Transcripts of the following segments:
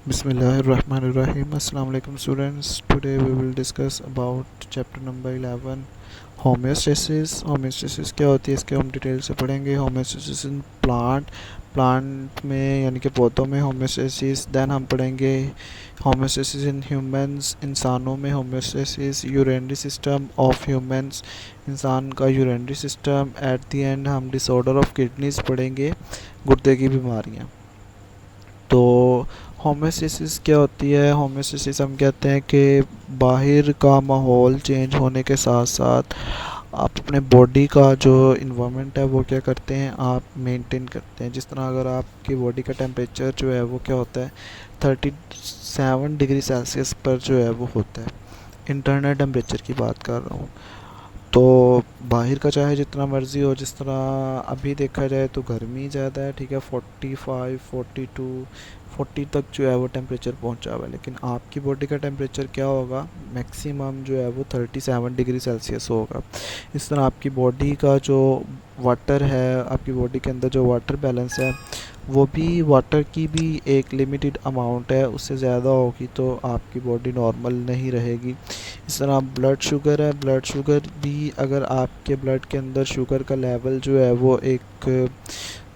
Bismillahirrahmanirrahim. Assalamu alaikum students. Today we will discuss about chapter number 11 homeostasis. Homeostasis क्या होती है इसके हम डिटेल से पढ़ेंगे। होम्योस्टेसिस इन प्लांट में यानी कि पौधों में होम्योस्टेसिस। देन हम पढ़ेंगे होम्योस्टेसिस इन ह्यूमंस, इंसानों में homeostasis. Urinary system of humans, इंसान का urinary system. At the end हम डिसऑर्डर ऑफ किडनीज पढ़ेंगे, गुर्दे की बीमारियाँ। तो होम्योस्टेसिस क्या होती है? होम्योस्टेसिस हम कहते हैं कि बाहर का माहौल चेंज होने के साथ साथ आप अपने बॉडी का जो इन्वायरमेंट है वो क्या करते हैं, आप मेंटेन करते हैं। जिस तरह अगर आपकी बॉडी का टेम्परेचर जो है वो क्या होता है, 37 डिग्री सेल्सियस पर जो है वो होता है। इंटरनल टेम्परेचर की बात कर रहा हूँ। तो बाहर का चाहे जितना मर्ज़ी हो, जिस तरह अभी देखा जाए तो गर्मी ज़्यादा है, ठीक है, 45 42 40 तक जो है वो टेम्परेचर पहुंचा हुआ है। लेकिन आपकी बॉडी का टेम्परेचर क्या होगा, मैक्सिमम जो है वो 37 डिग्री सेल्सियस होगा। इस तरह आपकी बॉडी का जो वाटर है, आपकी बॉडी के अंदर जो वाटर बैलेंस है, वो भी वाटर की भी एक लिमिटेड अमाउंट है, उससे ज़्यादा होगी तो आपकी बॉडी नॉर्मल नहीं रहेगी। इस तरह ब्लड शुगर है, ब्लड शुगर भी अगर आपके ब्लड के अंदर शुगर का लेवल जो है वो एक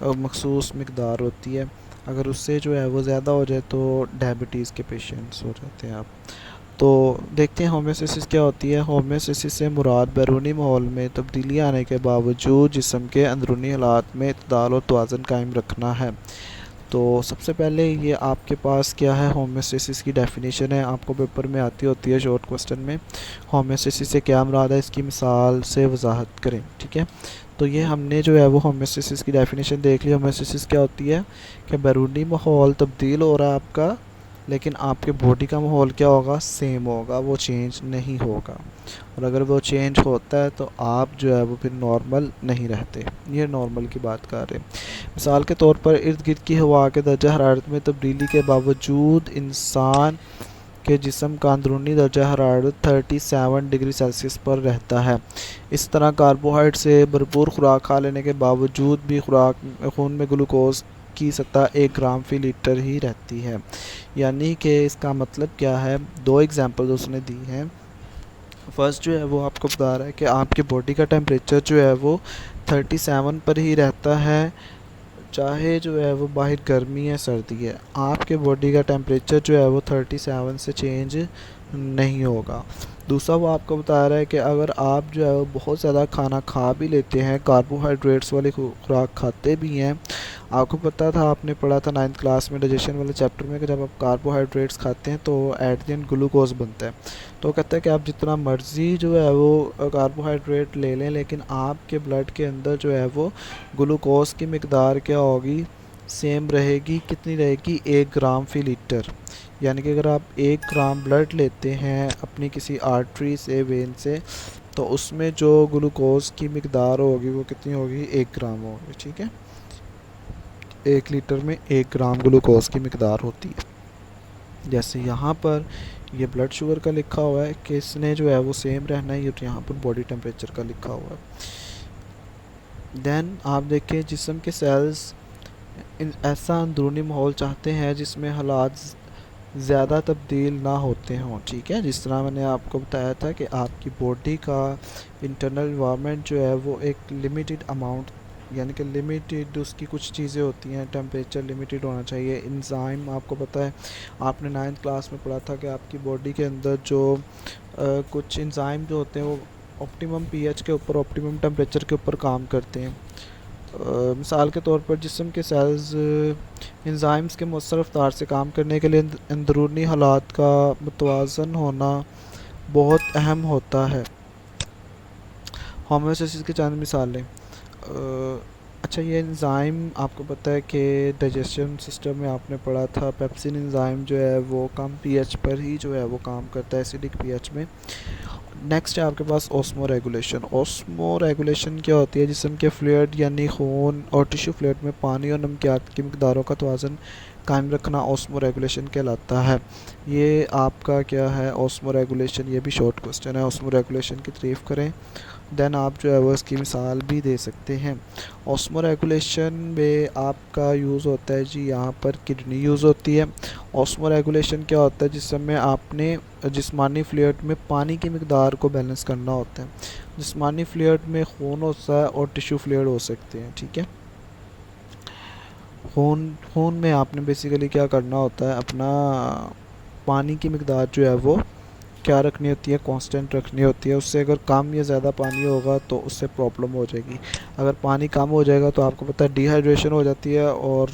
मखसूस मकदार होती है, अगर उससे जो है वो ज़्यादा हो जाए तो डायबिटीज़ के पेशेंट्स हो जाते हैं आप। तो देखते हैं होम्योस्टेसिस क्या होती है। होम्योस्टेसिस से मुराद बैरूनी माहौल में तब्दीली आने के बावजूद जिस्म के अंदरूनी हालात में इत्दल और तवाज़ुन कायम रखना है। तो सबसे पहले ये आपके पास क्या है, होम्योस्टेसिस की डेफिनेशन है, आपको पेपर में आती होती है शॉर्ट क्वेश्चन में। होम्योस्टेसिस से क्या मुराद है, इसकी मिसाल से वजाहत करें, ठीक है। तो ये हमने जो है वो होम्योस्टेसिस की डेफिनेशन देख ली। होम्योस्टेसिस क्या होती है कि बैरूनी माहौल तब्दील हो रहा है आपका, लेकिन आपके बॉडी का माहौल क्या होगा, सेम होगा, वो चेंज नहीं होगा। और अगर वो चेंज होता है तो आप जो है वो फिर नॉर्मल नहीं रहते। ये नॉर्मल की बात कर रहे हैं। मिसाल के तौर पर इर्द गिर्द की हवा के दर्जा हरारत में तब्दीली के बावजूद इंसान के जिस्म का अंदरूनी दर्जा हरारत 37 डिग्री सेल्सियस पर रहता है। इस तरह कार्बोहाइड्रेट से भरपूर खुराक खा लेने के बावजूद भी खुराक खून में ग्लूकोज की सतह 1 ग्राम फी लीटर ही रहती है। यानी कि इसका मतलब क्या है, दो एग्जांपल उसने दी हैं। फर्स्ट जो है वो आपको बता रहा है कि आपकी बॉडी का टेम्परेचर जो है वो 37 पर ही रहता है, चाहे जो है वो बाहर गर्मी है सर्दी है, आपके बॉडी का टेम्परेचर जो है वो 37 से चेंज नहीं होगा। दूसरा वो आपको बता रहा है कि अगर आप जो है वो बहुत ज़्यादा खाना खा भी लेते हैं, कार्बोहाइड्रेट्स वाली खुराक खाते भी हैं, आपको पता था, आपने पढ़ा था 9th क्लास में डाइजेशन वाले चैप्टर में कि जब आप कार्बोहाइड्रेट्स खाते हैं तो एट द एंड ग्लूकोज बनता है। तो कहता है कि आप जितना मर्ज़ी जो है वो कार्बोहाइड्रेट ले लें, लेकिन आपके ब्लड के अंदर जो है वो ग्लूकोज की मकदार क्या होगी, सेम रहेगी। कितनी रहेगी, 1 ग्राम फी लीटर। यानी कि अगर आप 1 ग्राम ब्लड लेते हैं अपनी किसी आर्टरी से, वेन से, तो उसमें जो ग्लूकोज की मकदार होगी वो कितनी होगी, 1 ग्राम होगी, ठीक है। 1 लीटर में 1 ग्राम ग्लूकोज की मकदार होती है। जैसे यहाँ पर ये ब्लड शुगर का लिखा हुआ है कि इसने जो है वो सेम रहना है, ये तो यहाँ पर बॉडी टेम्परेचर का लिखा हुआ है। देन आप देखें जिस्म के सेल्स ऐसा अंदरूनी माहौल चाहते हैं जिसमें हालात ज़्यादा तब्दील ना होते हों, ठीक है। जिस तरह मैंने आपको बताया था कि आपकी बॉडी का इंटरनल इन्वायरमेंट जो है वो एक लिमिटेड अमाउंट, यानी कि लिमिटेड उसकी कुछ चीज़ें होती हैं, टेम्परेचर लिमिटेड होना चाहिए। इंजाइम आपको पता है, आपने 9th क्लास में पढ़ा था कि आपकी बॉडी के अंदर जो कुछ इंजाइम जो होते हैं वो ऑप्टिमम पीएच के ऊपर, ऑप्टिमम टेम्परेचर के ऊपर काम करते हैं। मिसाल के तौर पर जिस्म के सेल्स एंजाइम्स के मौसर रफ्तार से काम करने के लिए अंदरूनी हालात का मुतवाज़न होना बहुत अहम होता है। होम्योस्टेसिस की चंद मिसालें। अच्छा, ये एंजाइम आपको पता है कि डाइजेशन सिस्टम में आपने पढ़ा था, पेप्सिन एंजाइम जो है वो कम पीएच पर ही जो है वो काम करता है, एसिडिक पीएच में। नेक्स्ट है आपके पास ऑस्मो रेगुलेशन। ऑस्मो रेगुलेशन क्या होती है, जिस्म के फ्लूइड यानी खून और टिश्यू फ्लूइड में पानी और नमकियात की मकदारों का तवाज़न कायम रखना ऑस्मो रेगुलेशन कहलाता है। ये आपका क्या है, ऑस्मो रेगुलेशन, ये भी शॉर्ट क्वेश्चन है। ऑस्मो रेगुलेशन की तारीफ़ करें। देन आप जो है वो इसकी मिसाल भी दे सकते हैं। ऑस्मो रेगुलेशन में आपका यूज़ होता है जी, यहाँ पर किडनी यूज़ होती है। ऑस्मो रेगुलेशन क्या होता है, जिस समय आपने जिस्मानी फ्लूइड में पानी की मकदार को बैलेंस करना होता है। जिस्मानी फ्लूइड में खून होता है और टिश्यू फ्लूइड हो सकते हैं, ठीक है। खून खून में आपने बेसिकली क्या करना होता है, अपना पानी की मकदार जो है वो क्या रखनी होती है, कांस्टेंट रखनी होती है। उससे अगर कम या ज़्यादा पानी होगा तो उससे प्रॉब्लम हो जाएगी। अगर पानी कम हो जाएगा तो आपको पता है डिहाइड्रेशन हो जाती है, और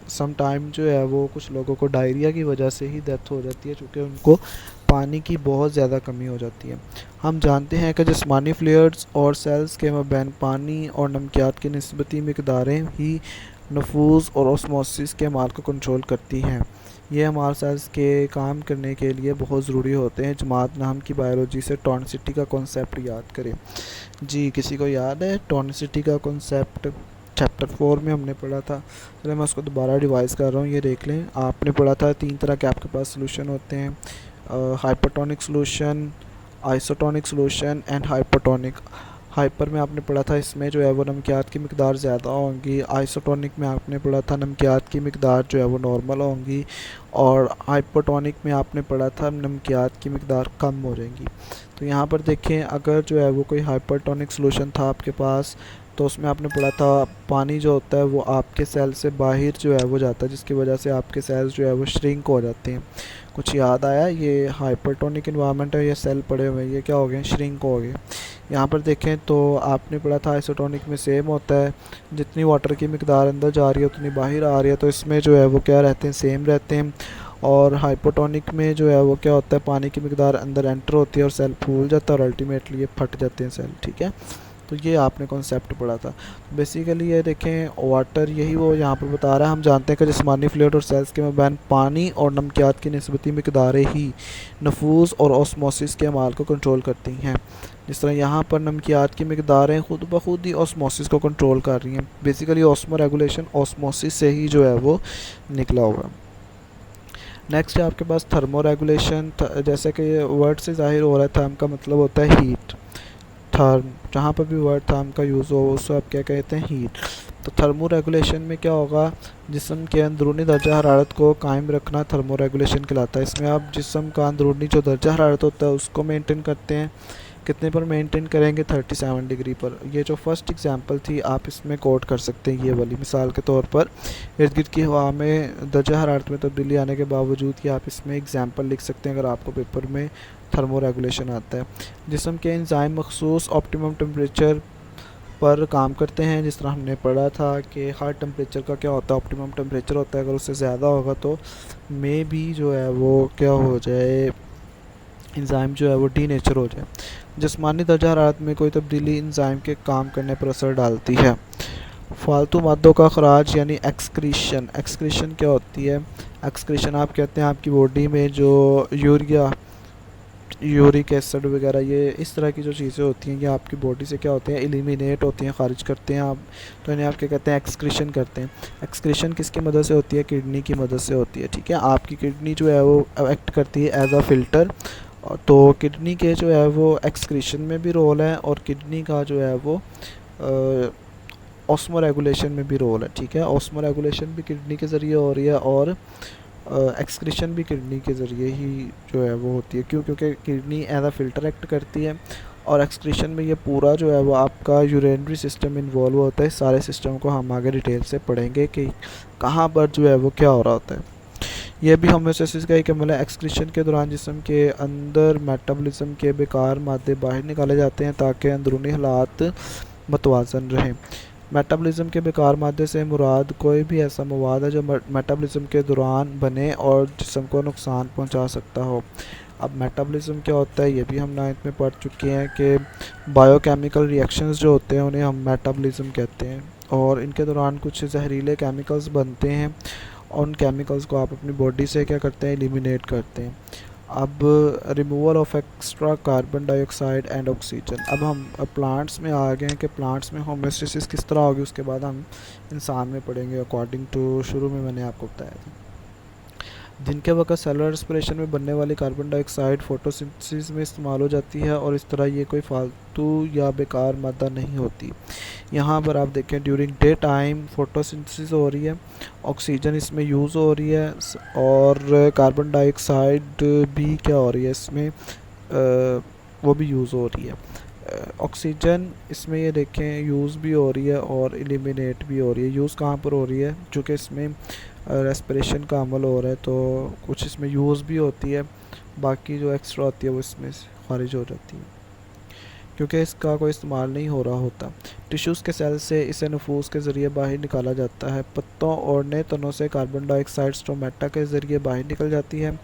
सम टाइम जो है वो कुछ लोगों को डायरिया की वजह से ही डेथ हो जाती है, क्योंकि उनको पानी की बहुत ज़्यादा कमी हो जाती है। हम जानते हैं कि जिस्मानी फ्लूइड्स और सेल्स के मबैन पानी और नमकियात की निस्बती मकदारें ही नफूज़ और ऑस्मोसिस के अमाल को कंट्रोल करती हैं। ये हमारे सेल्स के काम करने के लिए बहुत ज़रूरी होते हैं। जमात नाम की बायोलॉजी से टॉनिसिटी का कॉन्सेप्ट याद करें जी। किसी को याद है टॉनिसिटी का कॉन्सेप्ट? चैप्टर 4 में हमने पढ़ा था। चलो मैं उसको दोबारा रिवाइज़ कर रहा हूँ, ये देख लें। आपने पढ़ा था 3 तरह के आपके पास सोल्यूशन होते हैं, hypertonic solution, isotonic solution and hypertonic. Hyper में आपने पढ़ा था इसमें जो है वो नमकियात की मकदार ज़्यादा होंगी। आइसोटोनिक में आपने पढ़ा था नमकियात की मकदार जो है वो नॉर्मल होंगी। और हाइपोटोनिक में आपने पढ़ा था नमकियात की मकदार कम हो जाएंगी। तो यहाँ पर देखें, अगर जो है वो कोई हाइपरटोनिक सोल्यूशन था आपके पास, तो उसमें आपने पढ़ा था पानी जो होता है वो आपके सेल से बाहर जो है वो जाता है, जिसकी वजह से आपके सेल्स जो है वो श्रिंक हो जाते हैं। कुछ याद आया? ये हाइपरटोनिक इन्वायरमेंट है, ये सेल पड़े हुए हैं, ये क्या हो गए, श्रिंक हो गए। यहाँ पर देखें तो आपने पढ़ा था आइसोटोनिक में सेम होता है, जितनी वाटर की मकदार अंदर जा रही है उतनी बाहर आ रही है, तो इसमें जो है वो क्या रहते हैं, सेम रहते हैं। और हाइपोटोनिक में जो है वो क्या होता है, पानी की मकदार अंदर एंटर होती है और सेल फूल जाता है और अल्टीमेटली ये फट जाते हैं सेल, ठीक है। तो ये आपने कॉन्सेप्ट पढ़ा था। बेसिकली ये देखें वाटर यही वो यहाँ पर बता रहा है। हम जानते हैं कि जिस्मानी फ्लूइड और सेल्स के मबैन पानी और नमकियात की निस्बती मकदारें ही नफूज़ और ऑस्मोसिस के अमाल को कंट्रोल करती हैं। जिस तरह यहाँ पर नमकियात की मकदारें खुद ब खुद ही ऑस्मोसिस को कंट्रोल कर रही हैं। बेसिकली ऑस्मो रेगुलेशन ऑस्मोसिस से ही जो है वो निकला हुआ है। नेक्स्ट है आपके पास थर्मो रेगुलेशन। जैसे कि ये वर्ड से जाहिर हो रहा है, थर्म का मतलब होता है हीट। थर्म, जहाँ पर भी वर्ड थर्म का यूज़ हो उसको आप क्या कहते हैं, हीट। तो थर्मो रेगुलेशन में क्या होगा, जिस्म के अंदरूनी दर्जा हरारत को कायम रखना थर्मो रेगुलेशन कहलाता है। इसमें आप जिस्म का अंदरूनी जो दर्जा हरारत होता है उसको मेंटेन करते हैं। कितने पर मेंटेन करेंगे, 37 डिग्री पर। ये जो फर्स्ट एग्जांपल थी आप इसमें कोट कर सकते हैं, ये वाली मिसाल के तौर पर इर्द गिर्द की हवा में दर्जा हरारत में तब्दीली आने के बावजूद कि आप इसमें एग्जांपल लिख सकते हैं अगर आपको पेपर में थर्मो रेगुलेशन आता है। जिस्म के एंजाइम मखसूस ऑप्टिमम टेम्परेचर पर काम करते हैं। जिस तरह हमने पढ़ा था कि हर टेम्परेचर का क्या होता है, ऑप्टिमम टेम्परेचर होता है। अगर उससे ज़्यादा होगा तो मे भी जो है वो क्या हो जाए, एंजाइम जो है वो डीनेचर हो जाए। जिस्मानी दर्जा हरारत में कोई तब्दीली एंजाइम के काम करने पर असर डालती है। फालतू मादों का खराज यानी एक्सक्रीशन। एक्सक्रीशन क्या होती है, एक्सक्रीशन आप कहते हैं आपकी बॉडी में जो यूरिया, यूरिक एसिड वगैरह, ये इस तरह की जो चीज़ें होती हैं ये आपकी बॉडी से क्या होती हैं, एलिमिनेट होती हैं, खारिज करते हैं आप। तो इन्हें आप क्या कहते हैं, एक्सक्रीशन करते हैं। एक्सक्रीशन किसकी मदद से होती है, किडनी की मदद से होती है, ठीक है। आपकी किडनी जो है वो एक्ट करती है एज अ फ़िल्टर। तो किडनी के जो है वो एक्सक्रीशन में भी रोल है, और किडनी का जो है वो ऑस्मो रेगुलेशन में भी रोल है, ठीक है। ऑस्मो रेगुलेशन भी किडनी के ज़रिए हो रही है, और एक्सक्रीशन भी किडनी के ज़रिए ही जो है वो होती है। क्यों? क्योंकि kidney as a filter act करती है, और एक्सक्रीशन में ये पूरा जो है वो आपका यूरिनरी सिस्टम इन्वॉल्व होता है। सारे सिस्टम को हम आगे डिटेल से पढ़ेंगे कि कहाँ पर जो है वो क्या हो रहा होता है। यह भी होम्योस्टेसिस का एक अमल है। एक्सक्रीशन के दौरान जिस्म के अंदर मेटाबॉलिज्म के बेकार मादे बाहर निकाले जाते हैं ताकि अंदरूनी हालात मतवाजन रहें। मेटाबॉलिज्म के बेकार मादे से मुराद कोई भी ऐसा मवाद है जो मेटाबॉलिज्म के दौरान बने और जिस्म को नुकसान पहुंचा सकता हो। अब मेटाबॉलिज्म क्या होता है ये भी हम 9th में पढ़ चुके हैं कि बायोकेमिकल रिएक्शंस जो होते हैं उन्हें हम मेटाबॉलिज्म कहते हैं, और इनके दौरान कुछ जहरीले केमिकल्स बनते हैं, और उन केमिकल्स को आप अपनी बॉडी से क्या करते हैं, एलिमिनेट करते हैं। अब removal of extra carbon dioxide and oxygen. अब हम प्लांट्स में आ गए हैं कि प्लांट्स में होम्योस्टेसिस किस तरह होगी, उसके बाद हम इंसान में पढ़ेंगे अकॉर्डिंग टू शुरू में मैंने आपको बताया था। दिन के वक्त सेलुलर रेस्पिरेशन में बनने वाली कार्बन डाइऑक्साइड फोटोसिंथेसिस में इस्तेमाल हो जाती है और इस तरह ये कोई फालतू या बेकार मादा नहीं होती। यहाँ पर आप देखें ड्यूरिंग डे टाइम फोटोसिंथेसिस हो रही है, ऑक्सीजन इसमें यूज़ हो रही है और कार्बन डाइऑक्साइड भी क्या हो रही है इसमें वो भी यूज़ हो रही है। ऑक्सीजन इसमें ये देखें यूज़ भी हो रही है और एलिमिनेट भी हो रही है। यूज़ कहाँ पर हो रही है, चूँकि इसमें रेस्पिरेशन का अमल हो रहा है तो कुछ इसमें यूज़ भी होती है, बाकी जो एक्स्ट्रा होती है वो इसमें खारिज हो जाती है क्योंकि इसका कोई इस्तेमाल नहीं हो रहा होता। टिश्यूज़ के सेल से इसे नफूस के ज़रिए बाहर निकाला जाता है। पत्तों और नए तनों से कार्बन डाइऑक्साइड स्टोमेटा के ज़रिए बाहर निकल जाती है।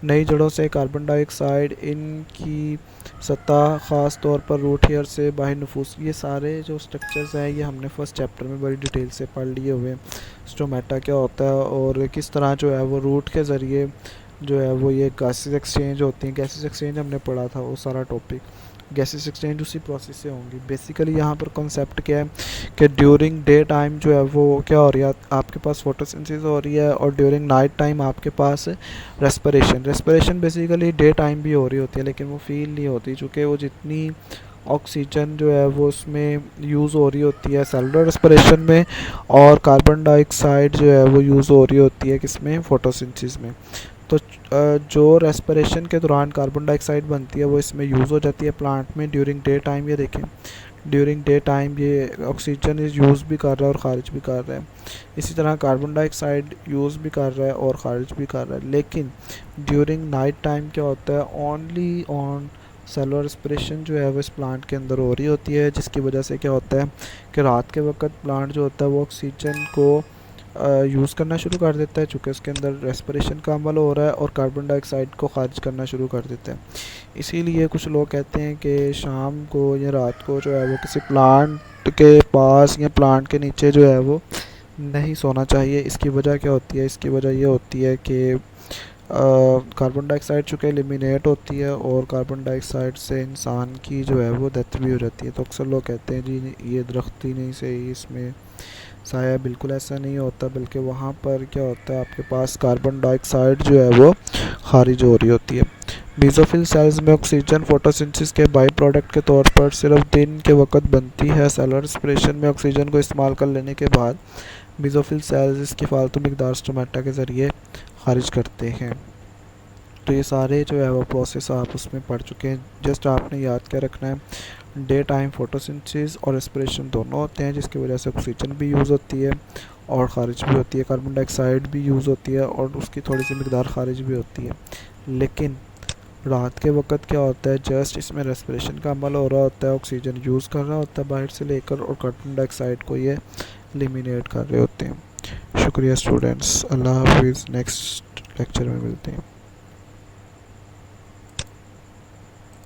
नई जड़ों से कार्बन डाइऑक्साइड इनकी सतह ख़ास तौर पर रूट हेयर से बाहर नफूस। ये सारे जो स्ट्रक्चर्स हैं ये हमने फर्स्ट चैप्टर में बड़ी डिटेल से पढ़ लिए हुए हैं। स्टोमेटा क्या होता है और किस तरह जो है वो रूट के ज़रिए जो है वो ये गैसेस एक्सचेंज होती हैं। गैसेस एक्सचेंज हमने पढ़ा था, वो सारा टॉपिक गैसेस एक्सचेंज उसी प्रोसेस से होंगी। बेसिकली यहाँ पर कॉन्सेप्ट क्या है कि ड्यूरिंग डे टाइम जो है वो क्या हो रही है, आपके पास फोटोसिंथेसिस हो रही है और ड्यूरिंग नाइट टाइम आपके पास रेस्पिरेशन बेसिकली डे टाइम भी हो रही होती है लेकिन वो फील नहीं होती चूँकि वो जितनी ऑक्सीजन जो है वो उसमें यूज़ हो रही होती है सेलुलर रेस्पिरेशन में और कार्बन डाइऑक्साइड जो है वो यूज़ हो रही होती है किसमें, फोटोसिंथेसिस में। तो जो रेस्पिरेशन के दौरान कार्बन डाइऑक्साइड बनती है वो इसमें यूज़ हो जाती है प्लांट में ड्यूरिंग डे टाइम। ये देखें ड्यूरिंग डे टाइम ये ऑक्सीजन इस यूज़ भी कर रहा है और ख़ारिज भी कर रहा है। इसी तरह कार्बन डाइऑक्साइड यूज़ भी कर रहा है और ख़ारिज भी कर रहा है। लेकिन ड्यूरिंग नाइट टाइम क्या होता है, ओनली ऑन सेलुलर रेस्पिरेशन जो है वो इस प्लांट के अंदर हो रही होती है, जिसकी वजह से क्या होता है कि रात के वक्त प्लांट जो होता है वो ऑक्सीजन को यूज़ करना शुरू कर देता है चूँकि उसके अंदर रेस्पिरेशन का अमल हो रहा है और कार्बन डाइऑक्साइड को खारिज करना शुरू कर देता है। इसीलिए कुछ लोग कहते हैं कि शाम को या रात को जो है वो किसी प्लांट के पास या प्लांट के नीचे जो है वो नहीं सोना चाहिए। इसकी वजह क्या होती है, इसकी वजह ये होती है कि कार्बन डाइऑक्साइड चूँकि एलिमिनेट होती है और कार्बन डाइऑक्साइड से इंसान की जो है वो डेथ भी हो जाती है। तो अक्सर लोग कहते हैं जी ये दरख्त ही नहीं सही, इसमें साया। बिल्कुल ऐसा नहीं होता, बल्कि वहाँ पर क्या होता है आपके पास कार्बन डाइऑक्साइड जो है वो खारिज हो रही होती है। बेसोफिल सेल्स में ऑक्सीजन फोटोसिंथेसिस के बाई प्रोडक्ट के तौर पर सिर्फ दिन के वक्त बनती है। सेलुलर रेस्पिरेशन में ऑक्सीजन को इस्तेमाल कर लेने के बाद बेसोफिल सेल्स इसकी फालतू मकदार स्टोमेटा के ज़रिए खारिज करते हैं। तो ये सारे जो है वो प्रोसेस आप उसमें पढ़ चुके हैं। जस्ट आपने याद क्या रखना है, डे टाइम फोटोसिंथेसिस और रेस्पिरेशन दोनों होते हैं जिसकी वजह से ऑक्सीजन भी यूज़ होती है और ख़ारिज भी होती है, कार्बन डाइऑक्साइड भी यूज़ होती है और उसकी थोड़ी सी मकदार ख़ारिज भी होती है। लेकिन रात के वक्त क्या होता है, जस्ट इसमें रेस्पिरेशन का अमल हो रहा होता है, ऑक्सीजन यूज़ कर रहा होता है बाहर से लेकर और कार्बन डाइऑक्साइड को ये एलिमिनेट कर रहे होते हैं। शुक्रिया स्टूडेंट्स, अल्लाह हाफिज़, नेक्स्ट लेक्चर में मिलते हैं।